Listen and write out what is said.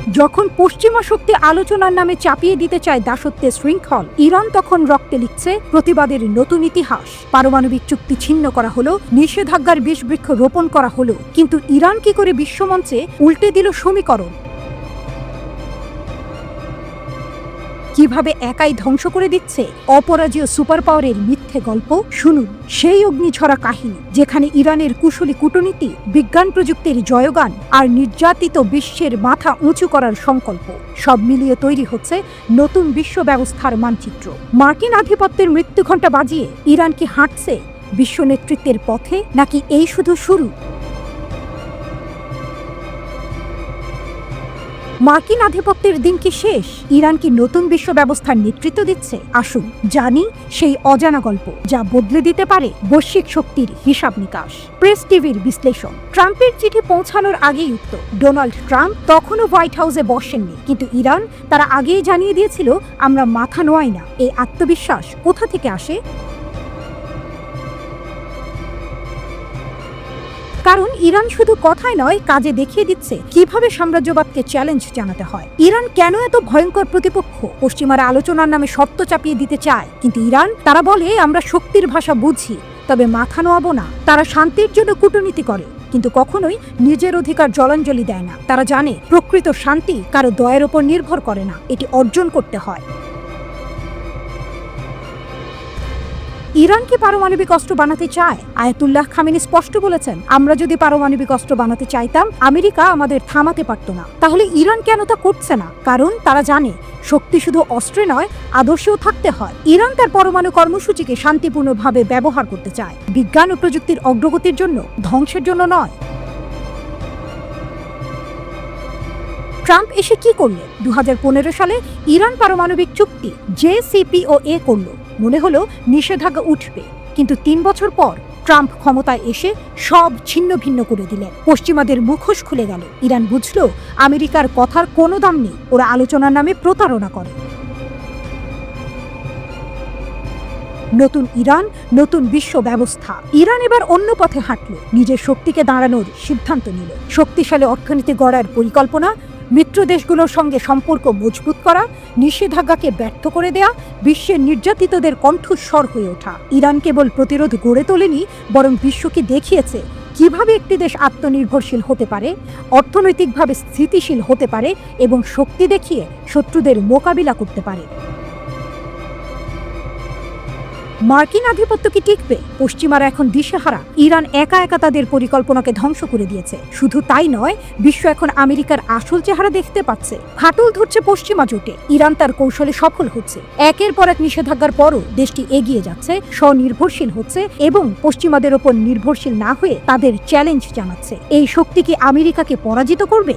যখন পশ্চিমা শক্তি আলোচনার নামে চাপিয়ে দিতে চায় দাসত্বের শৃঙ্খল, ইরান তখন রক্তে লিখছে প্রতিবাদের নতুন ইতিহাস। পারমাণবিক চুক্তি ছিন্ন করা হলো, নিষেধাজ্ঞার বিষবৃক্ষ রোপণ করা হলো, কিন্তু ইরান কি করে বিশ্বমঞ্চে উল্টে দিল সমীকরণ? কিভাবে একাই ধ্বংস করে দিচ্ছে অপরাজেয় সুপার পাওয়ারের মিথ্যে গল্প? শুনুন সেই অগ্নিঝরা কাহিনী, যেখানে ইরানের কুশলী কূটনীতি, বিজ্ঞান প্রযুক্তির জয়গান আর নির্যাতিত বিশ্বের মাথা উঁচু করার সংকল্প সব মিলিয়ে তৈরি হচ্ছে নতুন বিশ্ব ব্যবস্থার মানচিত্র। মার্কিন আধিপত্যের মৃত্যুঘণ্টা বাজিয়ে ইরান কি হাঁটছে বিশ্ব নেতৃত্বের পথে, নাকি এই শুধু শুরু? মার্কিন আধিপত্যের দিন কি শেষ? ইরান কি নতুন বিশ্ব ব্যবস্থার নেতৃত্ব দিচ্ছে? আসুন জানি সেই অজানা গল্প যা বদলে দিতে পারে বৈশ্বিক শক্তির হিসাব নিকাশ। প্রেস টিভির বিশ্লেষণ। ট্রাম্পের চিঠি পৌঁছানোর আগেই উত্তর। ডোনাল্ড ট্রাম্প তখনও হোয়াইট হাউসে বসেননি, কিন্তু ইরান তারা আগেই জানিয়ে দিয়েছিল আমরা মাথা নোয়াই না। এই আত্মবিশ্বাস কোথা থেকে আসে? কারণ ইরান শুধু কথায় নয়, কাজে দেখিয়ে দিচ্ছে কিভাবে সাম্রাজ্যবাদকে চ্যালেঞ্জ জানাতে হয়। ইরান কেন এত ভয়ঙ্কর প্রতিপক্ষ? পশ্চিমারা আলোচনার নামে সত্য চাপিয়ে দিতে চায়, কিন্তু ইরান তারা বলে আমরা শক্তির ভাষা বুঝি, তবে মাথা নোয়াবো না। তারা শান্তির জন্য কূটনীতি করে, কিন্তু কখনোই নিজের অধিকার জলাঞ্জলি দেয় না। তারা জানে প্রকৃত শান্তি কারো দয়ের ওপর নির্ভর করে না, এটি অর্জন করতে হয়। ইরান কি পারমাণবিক অস্ত্র বানাতে চায়? আয়াতুল্লাহ খামেনি স্পষ্ট বলেছেন, আমরা যদি পারমাণবিক অস্ত্র বানাতে চাইতাম, আমেরিকা আমাদের থামাতে পারত না। তাহলে ইরান কেন তা করছে না? কারণ তারা জানে শক্তি শুধু অস্ত্রে নয়, আদর্শেও থাকতে হয়। ইরান তার পরমাণু কর্মসূচিকে শান্তিপূর্ণভাবে ব্যবহার করতে চায়, বিজ্ঞান ও প্রযুক্তির অগ্রগতির জন্য, ধ্বংসের জন্য নয়। ট্রাম্প এসে কি করলে? 2015 সালে ইরান পারমাণবিক চুক্তি JCPOA করল। মনে হলো নিষেধাজ্ঞা উঠবে, কিন্তু 3 বছর পর ট্রাম্প ক্ষমতায় এসে সব ছিন্ন ভিন্ন করে দিলেন। পশ্চিমাদের মুখোশ খুলে গেল। ইরান বুঝল আমেরিকার কথার কোনো দাম নেই, ওরা আলোচনার নামে প্রতারণা করে। নতুন ইরান, নতুন বিশ্ব ব্যবস্থা। ইরান এবার অন্য পথে হাঁটল, নিজের শক্তিকে দাঁড়ানোর সিদ্ধান্ত নিল। শক্তিশালী অর্থনীতি গড়ার পরিকল্পনা, মিত্র দেশগুলোর সঙ্গে সম্পর্ক মজবুত করা, নিষেধাজ্ঞাকে ব্যর্থ করে দেয়া, বিশ্বের নির্যাতিতদের কণ্ঠস্বর হয়ে ওঠা। ইরান কেবল প্রতিরোধ গড়ে তোলেনি, বরং বিশ্বকে দেখিয়েছে কিভাবে একটি দেশ আত্মনির্ভরশীল হতে পারে, অর্থনৈতিকভাবে স্থিতিশীল হতে পারে এবং শক্তি দেখিয়ে শত্রুদের মোকাবিলা করতে পারে। মার্কিন আধিপত্য কি টিকবে? পশ্চিমারা এখন দিশেহারা। ইরান একা একা তাদের পরিকল্পনাকে ধ্বংস করে দিয়েছে। শুধু তাই নয়, বিশ্ব এখন আমেরিকার আসল চেহারা দেখতে পাচ্ছে। ফাটল ধরছে পশ্চিমা জোটে। ইরান তার কৌশলে সফল হচ্ছে। একের পর এক নিষেধাজ্ঞার পরও দেশটি এগিয়ে যাচ্ছে, স্বনির্ভরশীল হচ্ছে এবং পশ্চিমাদের ওপর নির্ভরশীল না হয়ে তাদের চ্যালেঞ্জ জানাচ্ছে। এই শক্তি কি আমেরিকাকে পরাজিত করবে?